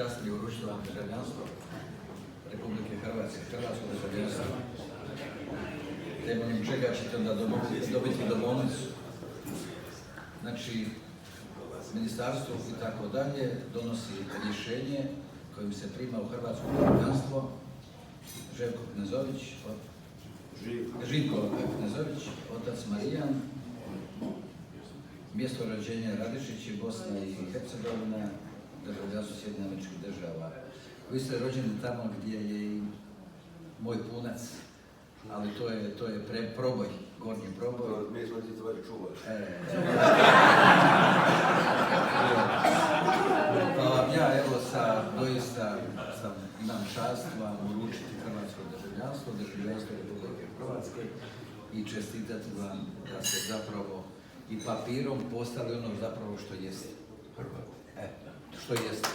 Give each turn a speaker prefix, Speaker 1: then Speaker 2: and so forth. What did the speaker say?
Speaker 1: čast mi je uručiti vam državljanstvo Republike Hrvatske, hrvatsko državljanstvo, temeljem čega ćete onda dobiti domovnicu. Znači, ministarstvo i tako dalje donosi rješenje kojim se prima u hrvatsko državljanstvo Željko Knezović, otac Marijan, mjesto rođenja Radišići, Bosna i Hercegovina, državljanstvo Sjedinjenih Američkih Država. Vi ste rođeni tamo gdje je i moj punac, ali to je proboj, gornji proboj.
Speaker 2: Mi smo ti tvoji čuvaš.
Speaker 1: Pa vam ja evo doista imam čast vam uručiti hrvatsko državljanstvo Republike Hrvatske i čestitati vam da ste zapravo i papirom postali ono zapravo što jeste. Što jeste.